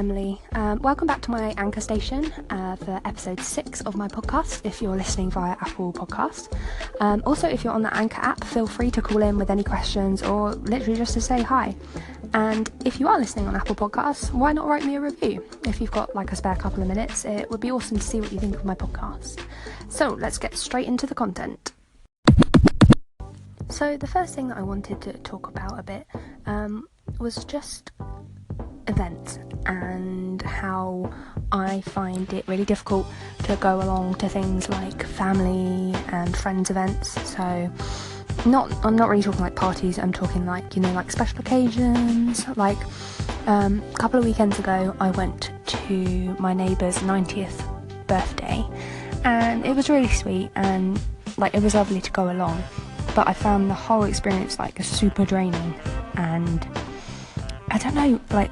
Emily. Welcome back to my anchor station for episode 6 of my podcast, if you're listening via Apple Podcast. Also, if you're on the Anchor app, feel free to call in with any questions or literally just to say hi. And if you are listening on Apple Podcasts, why not write me a review? If you've got like a spare couple of minutes, it would be awesome to see what you think of my podcast. So let's get straight into the content. So the first thing that I wanted to talk about a bit was just events and how I find it really difficult to go along to things like family and friends events. So I'm not really talking like parties, I'm talking like, like special occasions. Like a couple of weekends ago I went to my neighbour's 90th birthday and it was really sweet and like it was lovely to go along, but I found the whole experience like super draining. And I don't know, like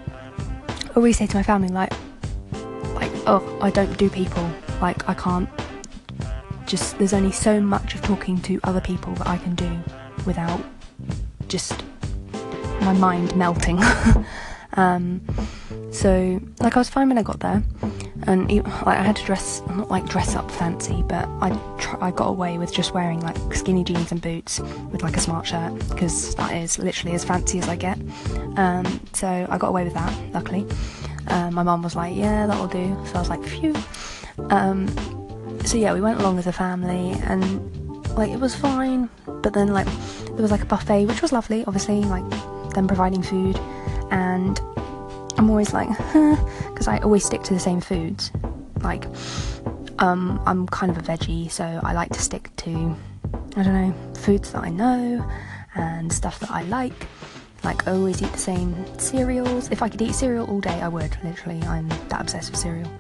I always say to my family, like, oh, I don't do people, like I can't just, there's only so much of talking to other people that I can do without just my mind melting. So like I was fine when I got there, and like I had to dress up fancy, but I got away with just wearing like skinny jeans and boots with like a smart shirt, because that is literally as fancy as I get. So I got away with that, luckily. My mum was like, yeah, that'll do, so I was like, phew. So yeah, we went along as a family and like it was fine, but then like there was like a buffet, which was lovely, obviously, like them providing food, and I'm always like, because I always stick to the same foods. Like, I'm kind of a veggie, so I like to stick to, I don't know, foods that I know and stuff that I like. Like, I always eat the same cereals. If I could eat cereal all day, I would, literally. I'm that obsessed with cereal.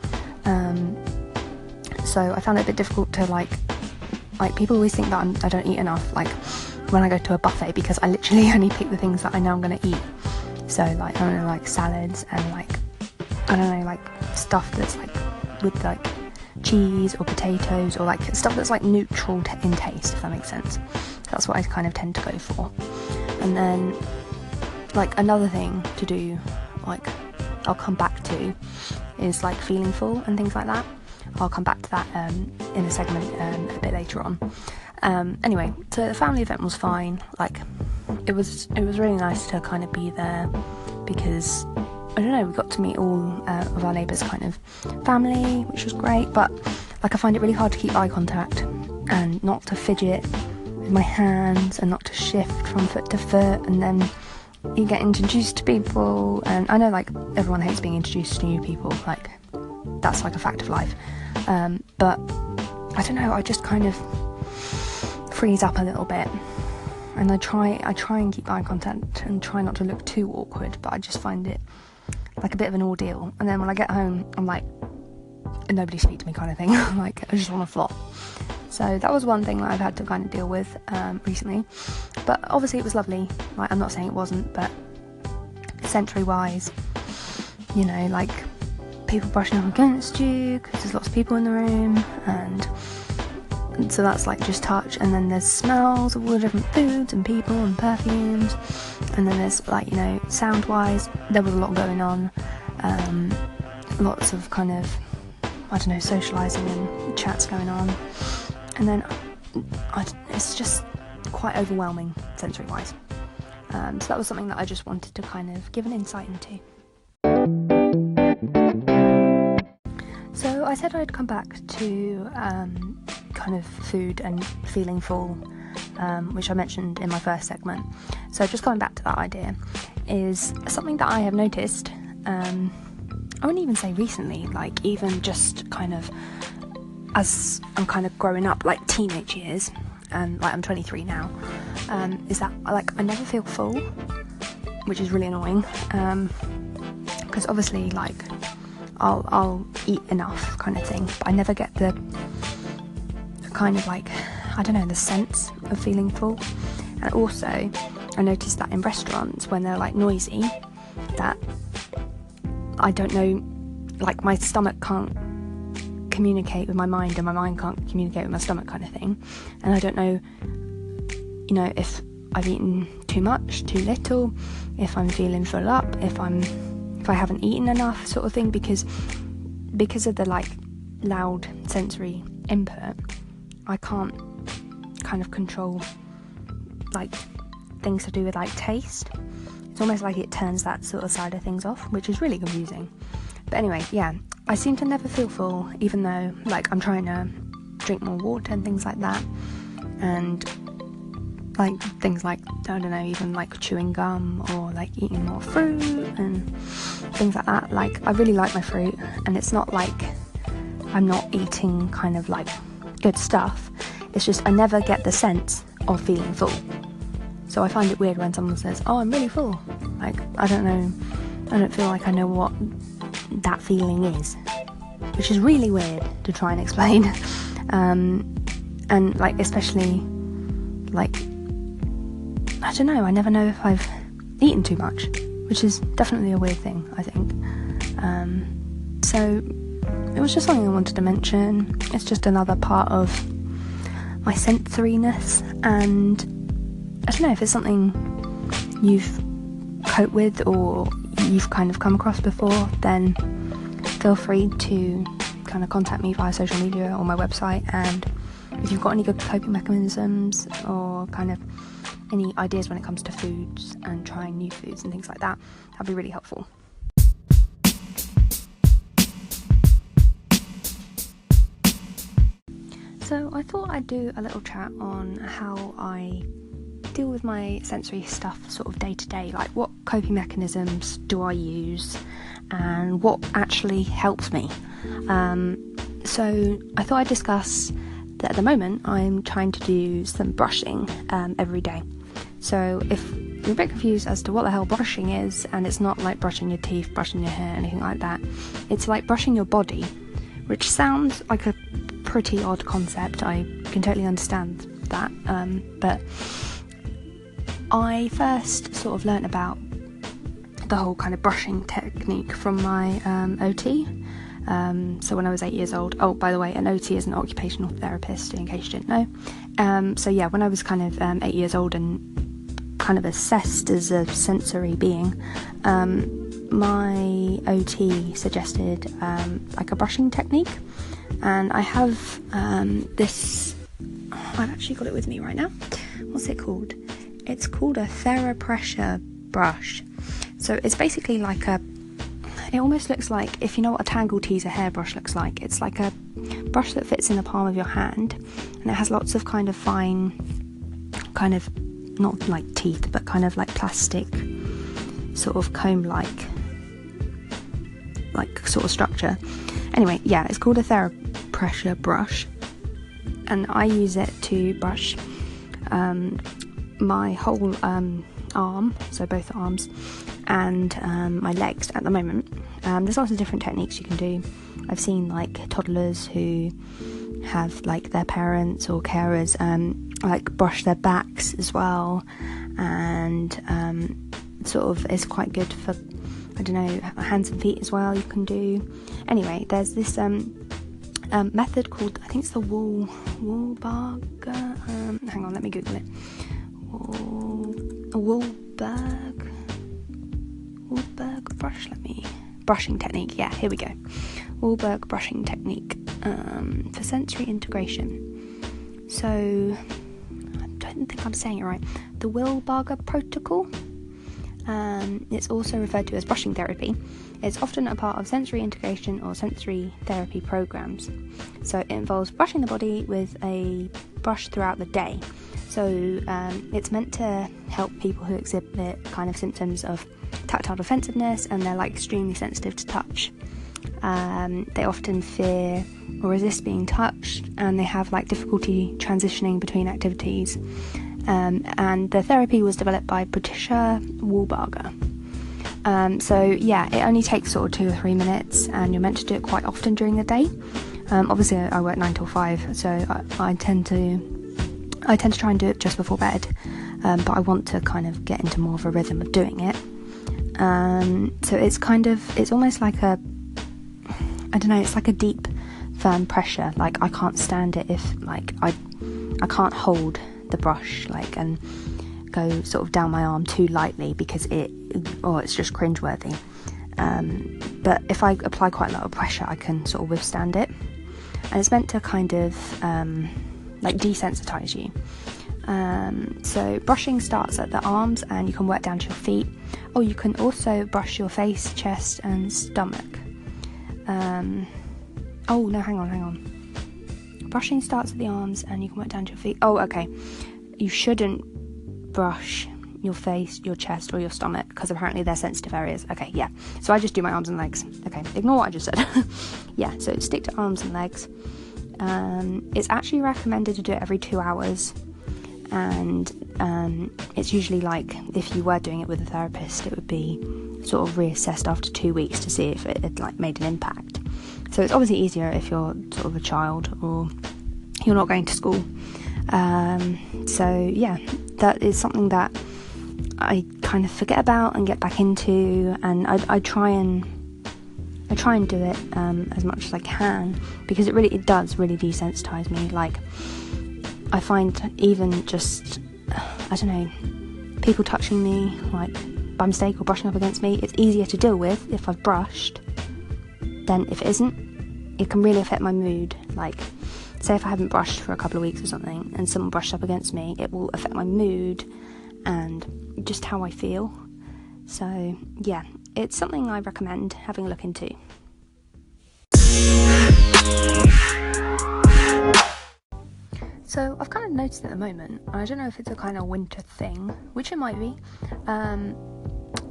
So I found it a bit difficult to like people always think that I don't eat enough, like when I go to a buffet, because I literally only pick the things that I know I'm going to eat. So like, I don't know, like salads and like, I don't know, like stuff that's like with like cheese or potatoes, or like stuff that's like neutral in taste, if that makes sense. That's what I kind of tend to go for. And then like another thing to do, like I'll come back to, is like feeling full and things like that. I'll come back to that in a segment a bit later on. Anyway, so the family event was fine. Like it was really nice to kind of be there, because I don't know, we got to meet all of our neighbours' kind of family, which was great. But like I find it really hard to keep eye contact and not to fidget with my hands and not to shift from foot to foot, and then you get introduced to people, and I know like everyone hates being introduced to new people, like that's like a fact of life, but I don't know, I just kind of freeze up a little bit, and I try and keep eye contact and try not to look too awkward, but I just find it like a bit of an ordeal. And then when I get home, I'm like, nobody speak to me kind of thing. Like I just want to flop. So that was one thing that I've had to kind of deal with recently, but obviously it was lovely. Like I'm not saying it wasn't, but sensory wise, like people brushing up against you because there's lots of people in the room, and so that's like just touch. And then there's smells of all the different foods and people and perfumes, and then there's like, sound wise there was a lot going on, lots of kind of, I don't know, socialising and chats going on, and then it's just quite overwhelming sensory wise. So that was something that I just wanted to kind of give an insight into. So I said I'd come back to kind of food and feeling full, which I mentioned in my first segment. So just going back to that idea is something that I have noticed, I wouldn't even say recently, like even just kind of as I'm kind of growing up, like teenage years, and like I'm 23 now, is that like I never feel full, which is really annoying, because obviously like I'll eat enough kind of thing, but I never get the kind of like, I don't know, the sense of feeling full. And also I noticed that in restaurants when they're like noisy, that I don't know, like my stomach can't communicate with my mind and my mind can't communicate with my stomach kind of thing, and I don't know, if I've eaten too much, too little, if I'm feeling full up, if I'm if I haven't eaten enough sort of thing, because of the like loud sensory input, I can't kind of control like things to do with like taste. It's almost like it turns that sort of side of things off, which is really confusing. But anyway, yeah, I seem to never feel full, even though like I'm trying to drink more water and things like that, and like things like, I don't know, even like chewing gum or like eating more fruit and things like that. Like, I really like my fruit, and it's not like I'm not eating kind of like good stuff. It's just I never get the sense of feeling full. So I find it weird when someone says, oh, I'm really full. Like, I don't feel like I know what that feeling is, which is really weird to try and explain. And like, especially like, I don't know, I never know if I've eaten too much, which is definitely a weird thing, I think. So it was just something I wanted to mention. It's just another part of my sensoriness, and I don't know if it's something you've coped with or you've kind of come across before, then feel free to kind of contact me via social media or my website. And if you've got any good coping mechanisms or kind of any ideas when it comes to foods and trying new foods and things like that, that'd be really helpful. So I thought I'd do a little chat on how I deal with my sensory stuff sort of day to day, like what coping mechanisms do I use and what actually helps me. So I thought I'd discuss that at the moment I'm trying to do some brushing every day. So if you're a bit confused as to what the hell brushing is, and it's not like brushing your teeth, brushing your hair, anything like that, it's like brushing your body, which sounds like a pretty odd concept. I can totally understand that, but I first sort of learnt about the whole kind of brushing technique from my OT. So when I was 8 years old, oh, by the way, an OT is an occupational therapist, in case you didn't know. So yeah, when I was kind of 8 years old and kind of assessed as a sensory being, my OT suggested like a brushing technique, and I have this, I've actually got it with me right now. What's it called? It's called a TheraPressure brush. So it's basically like it almost looks like, if you know what a Tangle Teezer hairbrush looks like, it's like a brush that fits in the palm of your hand, and it has lots of kind of fine, kind of, not like teeth, but kind of like plastic, sort of comb-like sort of structure. Anyway, yeah, it's called a TheraPressure brush, and I use it to brush my whole arm, so both arms, and my legs at the moment. There's lots of different techniques you can do. I've seen like toddlers who have like their parents or carers like brush their backs as well, and sort of is quite good for, I don't know, hands and feet as well, you can do. Anyway, there's this method called, I think it's the Wilbarger, hang on, let me Google it. Wilbarger brushing technique, yeah, here we go. Wilbarger brushing technique for sensory integration. So, I don't think I'm saying it right. The Wilbarger protocol. It's also referred to as brushing therapy. It's often a part of sensory integration or sensory therapy programs. So it involves brushing the body with a brush throughout the day. So it's meant to help people who exhibit kind of symptoms of tactile defensiveness, and they're like extremely sensitive to touch. They often fear or resist being touched, and they have like difficulty transitioning between activities. And the therapy was developed by Patricia Wilbarger. So yeah, it only takes sort of 2 or 3 minutes, and you're meant to do it quite often during the day. Obviously I work 9 till 5, so I tend to try and do it just before bed, but I want to kind of get into more of a rhythm of doing it. So it's almost like a, I don't know, it's like a deep, firm pressure. Like, I can't stand it if like I can't hold the brush like and go sort of down my arm too lightly, because it's just cringeworthy. but if I apply quite a lot of pressure, I can sort of withstand it. And it's meant to kind of like desensitize you. So brushing starts at the arms and you can work down to your feet. Oh, you can also brush your face, chest and stomach. Oh no, hang on. Brushing starts at the arms and you can work down to your feet. Oh, okay. You shouldn't brush your face, your chest or your stomach because apparently they're sensitive areas. Okay, yeah. So I just do my arms and legs. Okay, ignore what I just said. Yeah, so stick to arms and legs. It's actually recommended to do it every 2 hours. And it's usually like, if you were doing it with a therapist, it would be sort of reassessed after 2 weeks to see if it had like made an impact. So it's obviously easier if you're sort of a child or you're not going to school. So yeah, that is something that I kind of forget about and get back into, and I try and do it as much as I can, because it does really desensitize me. Like, I find even just, I don't know, people touching me like by mistake or brushing up against me, it's easier to deal with if I've brushed than if it isn't. It can really affect my mood. Like, say if I haven't brushed for a couple of weeks or something and someone brushed up against me, it will affect my mood and just how I feel. So yeah, it's something I recommend having a look into. So I've kind of noticed at the moment, I don't know if it's a kind of winter thing, which it might be,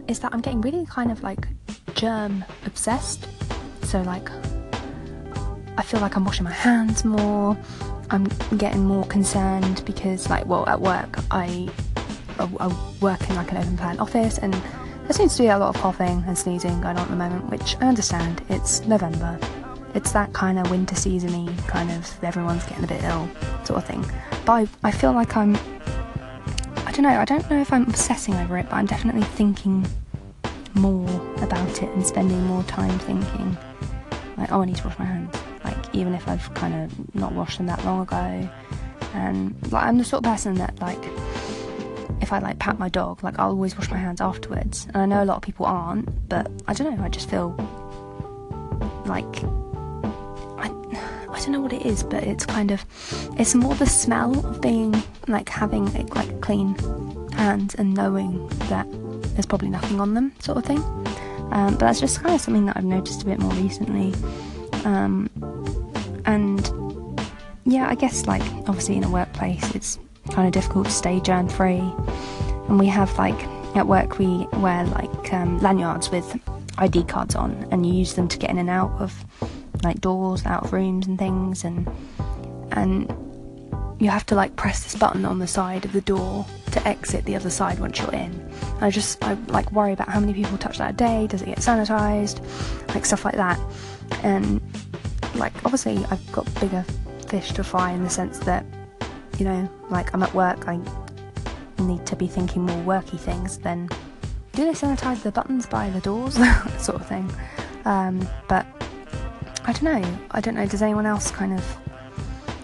is that I'm getting really kind of like germ obsessed. So like, I feel like I'm washing my hands more. I'm getting more concerned because, like, well, at work I work in like an open plan office, and there seems to be a lot of coughing and sneezing going on at the moment, which I understand. It's November. It's that kind of winter season-y kind of, everyone's getting a bit ill sort of thing. But I feel like I don't know if I'm obsessing over it, but I'm definitely thinking more about it and spending more time thinking, like, oh, I need to wash my hands. Like, even if I've kind of not washed them that long ago. And like, I'm the sort of person that, like, if I like pat my dog, like, I'll always wash my hands afterwards. And I know a lot of people aren't, but I don't know, I just feel like, I don't know what it is, but it's kind of, it's more the smell of being, like, having like clean hands and knowing that there's probably nothing on them sort of thing. But that's just kind of something that I've noticed a bit more recently. And yeah, I guess, like, obviously in a workplace it's kind of difficult to stay germ free, and we have, like, at work we wear like lanyards with ID cards on, and you use them to get in and out of like doors, out of rooms and things, and you have to like press this button on the side of the door to exit the other side once you're in. I like worry about how many people touch that a day, does it get sanitized, like stuff like that. And like, obviously I've got bigger fish to fry in the sense that, you know, like, I'm at work, I need to be thinking more worky things than, do they sanitize the buttons by the doors, sort of thing. But I don't know, does anyone else kind of,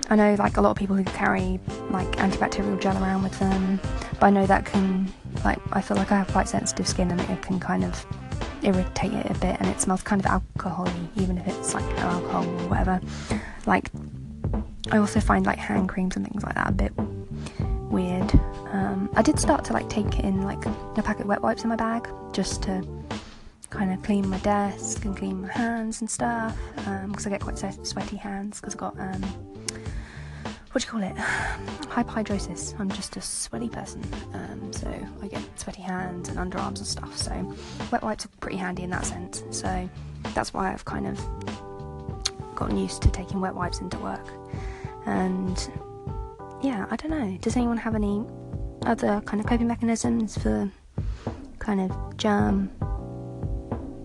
I know like a lot of people who carry like antibacterial gel around with them, but I know that can, like, I feel like I have quite sensitive skin and it can kind of irritate it a bit, and it smells kind of alcohol-y, even if it's like alcohol or whatever. Like, I also find like hand creams and things like that a bit weird. I did start to like take in like a packet of wet wipes in my bag just to kind of clean my desk and clean my hands and stuff, because I get quite sweaty hands because I've got hyperhidrosis. I'm just a sweaty person, so I get sweaty hands and underarms and stuff, so wet wipes are pretty handy in that sense. So that's why I've kind of gotten used to taking wet wipes into work. And yeah, I don't know, does anyone have any other kind of coping mechanisms for kind of germ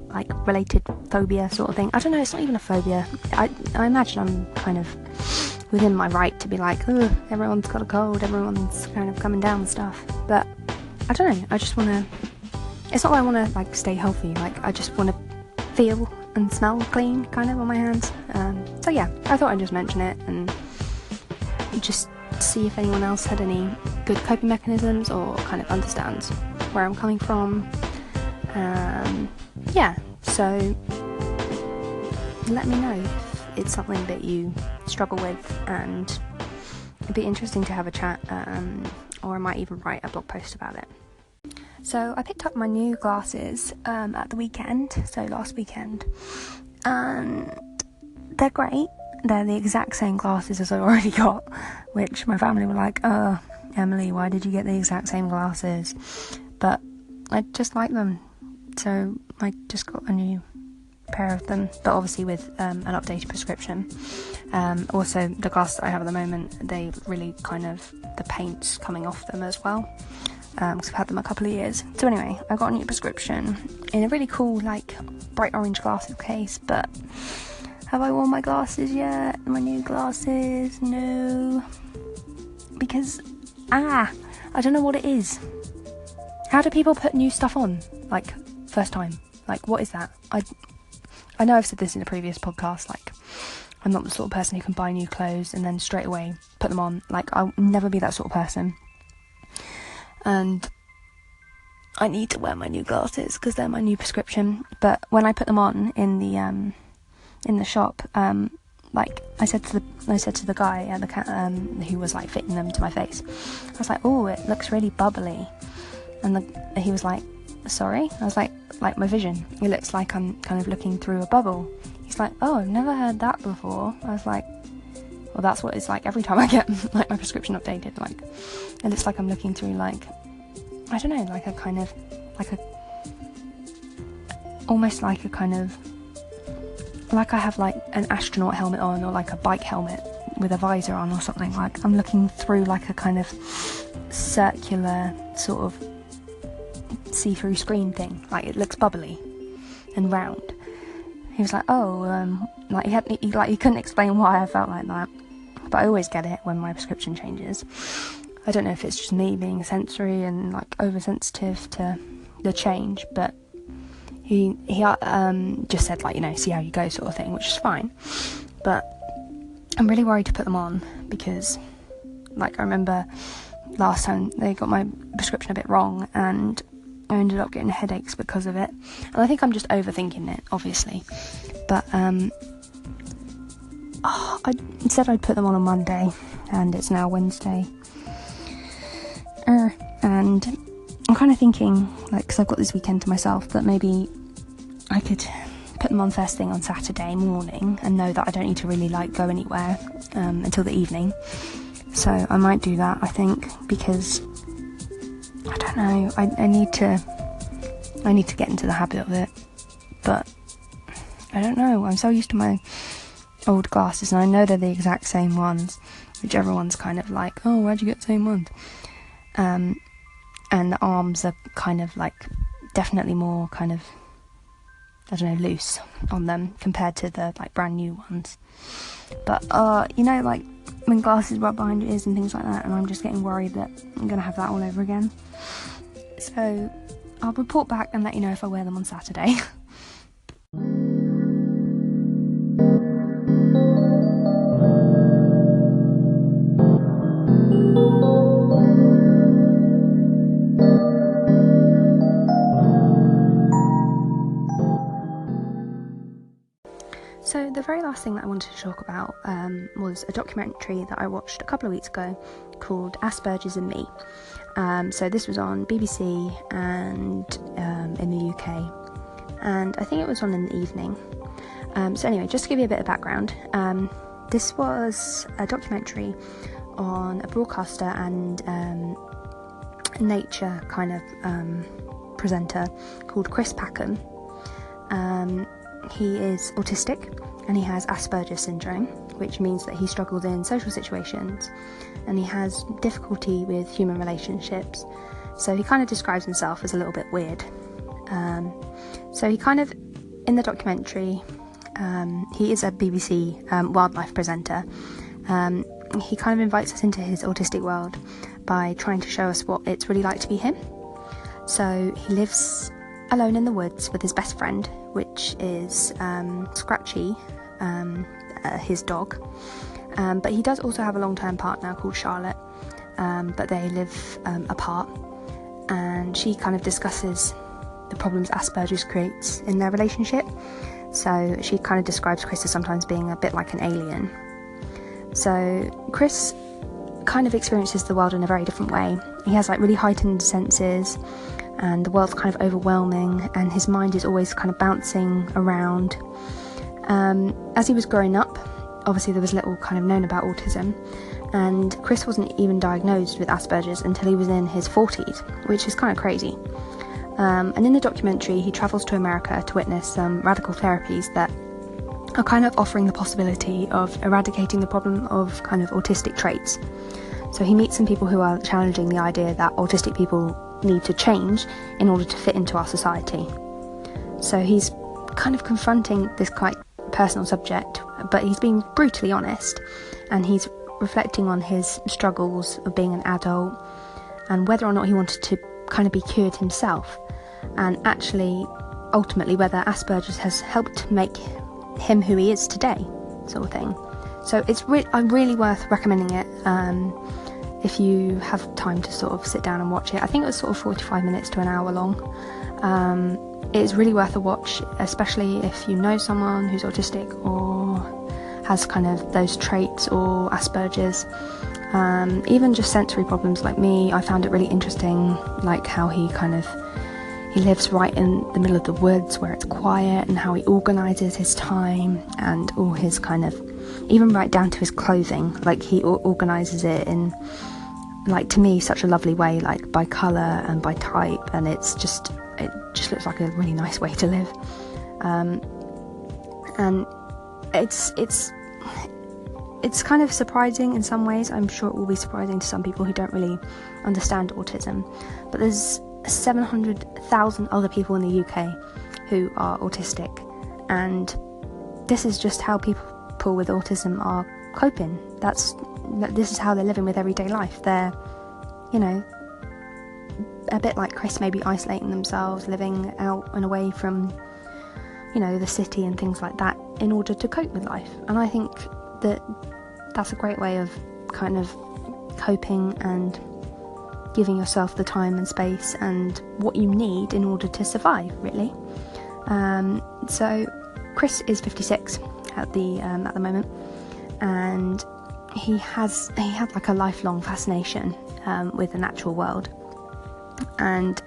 like related phobia sort of thing? I don't know, it's not even a phobia. I imagine I'm kind of within my right to be like, oh, everyone's got a cold, everyone's kind of coming down with stuff, but I don't know, I just want to, it's not that I want to like stay healthy, like, I just want to feel and smell clean kind of on my hands. So yeah, I thought I'd just mention it and just see if anyone else had any good coping mechanisms or kind of understands where I'm coming from. Yeah, so So let me know if it's something that you struggle with, and it'd be interesting to have a chat, or I might even write a blog post about it. So I picked up my new glasses at the weekend, so last weekend, and they're great. They're the exact same glasses as I already got, which my family were like, "Oh, Emily, why did you get the exact same glasses?" But I just like them, so I just got a new pair of them, but obviously with an updated prescription. Also, the glasses that I have at the moment, they really kind of, the paint's coming off them as well, because I've had them a couple of years. So anyway, I got a new prescription in a really cool, like, bright orange glasses case, but have I worn my glasses yet? My new glasses? No. Because, I don't know what it is. How do people put new stuff on, like, first time? Like, what is that? I know I've said this in a previous podcast, like, I'm not the sort of person who can buy new clothes and then straight away put them on. Like, I'll never be that sort of person. And I need to wear my new glasses because they're my new prescription. But when I put them on in the shop, like I said to the guy at the who was like fitting them to my face, I was like, "Oh, it looks really bubbly," and he was like, "Sorry?" I was like my vision. It looks like I'm kind of looking through a bubble. He's like, "Oh, I've never heard that before." I was like, "Well, that's what it's like every time I get like my prescription updated. Like, it looks like I'm looking through, like, I don't know, like a kind of, like a, almost like a kind of, like I have like an astronaut helmet on, or like a bike helmet with a visor on or something. Like, I'm looking through like a kind of circular sort of see-through screen thing. Like, it looks bubbly and round." He was like, "Oh, like he couldn't explain why I felt like that, but I always get it when my prescription changes. I don't know if it's just me being sensory and like oversensitive to the change, but he just said, like, you know, see how you go sort of thing, which is fine. But I'm really worried to put them on because, like, I remember last time they got my prescription a bit wrong and I ended up getting headaches because of it. And I think I'm just overthinking it, obviously. But I said I'd put them on Monday, and it's now Wednesday. And I'm kind of thinking, like, because I've got this weekend to myself, that maybe I could put them on first thing on Saturday morning and know that I don't need to really, like, go anywhere until the evening. So I might do that, I think, because I don't know, I need to get into the habit of it, but I don't know, I'm so used to my old glasses, and I know they're the exact same ones, which everyone's kind of like, "Oh, where'd you get the same ones?" And the arms are kind of like, definitely more kind of, I don't know, loose on them compared to the like brand new ones. But you know, like when glasses rub behind your ears and things like that, and I'm just getting worried that I'm gonna have that all over again. So I'll report back and let you know if I wear them on Saturday. So the very last thing that I wanted to talk about was a documentary that I watched a couple of weeks ago called Aspergers Me. So this was on BBC and in the UK, and I think it was on in the evening. So anyway, just to give you a bit of background, this was a documentary on a broadcaster and nature kind of presenter called Chris Packham. He is autistic and he has Asperger's syndrome, which means that he struggles in social situations and he has difficulty with human relationships. So he kind of describes himself as a little bit weird. So he kind of, in the documentary, he is a BBC wildlife presenter. He kind of invites us into his autistic world by trying to show us what it's really like to be him. So he lives alone in the woods with his best friend, which is Scratchy, his dog. But he does also have a long-term partner called Charlotte, but they live apart. And she kind of discusses the problems Asperger's creates in their relationship. So she kind of describes Chris as sometimes being a bit like an alien. So Chris kind of experiences the world in a very different way. He has like really heightened senses, and the world's kind of overwhelming, and his mind is always kind of bouncing around. As he was growing up, obviously there was little kind of known about autism, and Chris wasn't even diagnosed with Asperger's until he was in his 40s, which is kind of crazy. And in the documentary, he travels to America to witness some radical therapies that are kind of offering the possibility of eradicating the problem of kind of autistic traits. So he meets some people who are challenging the idea that autistic people need to change in order to fit into our society. So he's kind of confronting this quite personal subject, but he's being brutally honest, and he's reflecting on his struggles of being an adult and whether or not he wanted to kind of be cured himself, and actually ultimately whether Asperger's has helped make him who he is today, sort of thing. So it's really worth recommending it if you have time to sort of sit down and watch it. I think it was sort of 45 minutes to an hour long. It's really worth a watch, especially if you know someone who's autistic or has kind of those traits or Asperger's. Even just sensory problems like me, I found it really interesting, like how he lives right in the middle of the woods where it's quiet, and how he organises his time and all his kind of, even right down to his clothing, like he organises it in, like, to me, such a lovely way, like by colour and by type, and it just looks like a really nice way to live. And it's kind of surprising in some ways. I'm sure it will be surprising to some people who don't really understand autism, but there's 700,000 other people in the UK who are autistic, and this is just how people with autism are coping. This is how they're living with everyday life. They're, a bit like Chris, maybe isolating themselves, living out and away from, the city and things like that in order to cope with life. And I think that that's a great way of kind of coping and giving yourself the time and space and what you need in order to survive, really. So Chris is 56 at the moment, and he had like a lifelong fascination with the natural world, and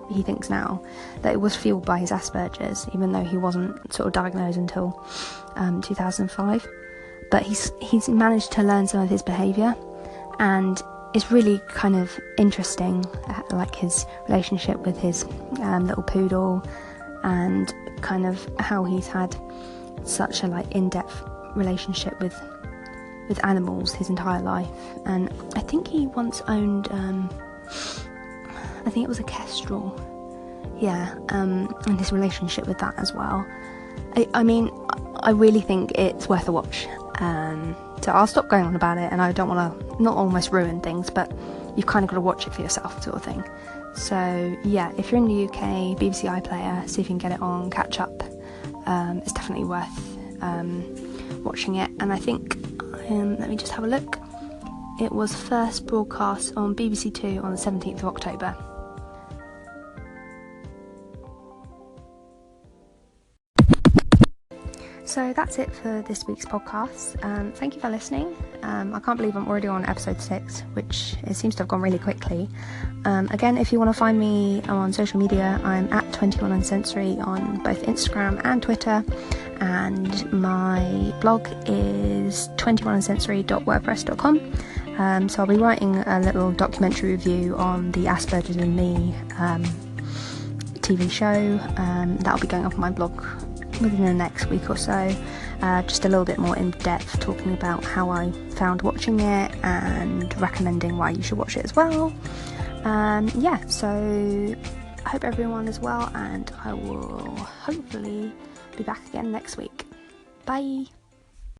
he thinks now that it was fueled by his Asperger's, even though he wasn't sort of diagnosed until 2005. But he's managed to learn some of his behaviour, and it's really kind of interesting, like his relationship with his little poodle, and kind of how he's had such a in-depth relationship with animals his entire life. And I think he once owned I think it was a kestrel, and his relationship with that as well. I mean, I really think it's worth a watch. So I'll stop going on about it, and I don't want to not almost ruin things, but you've kind of got to watch it for yourself, sort of thing. So yeah, if you're in the UK, BBC iPlayer, see if you can get it on, catch up. It's definitely worth watching it. And I think, let me just have a look, it was first broadcast on BBC Two on the 17th of October. So that's it for this week's podcast. Thank you for listening. I can't believe I'm already on episode 6, which it seems to have gone really quickly. Again, if you want to find me on social media, I'm at 21 Unsensory on both Instagram and Twitter, and my blog is 21unsensory.wordpress.com. So I'll be writing a little documentary review on the Aspergers Me TV show. That'll be going up on my blog within the next week or so, just a little bit more in depth, talking about how I found watching it and recommending why you should watch it as well. So I hope everyone is well, and I will hopefully be back again next week. Bye.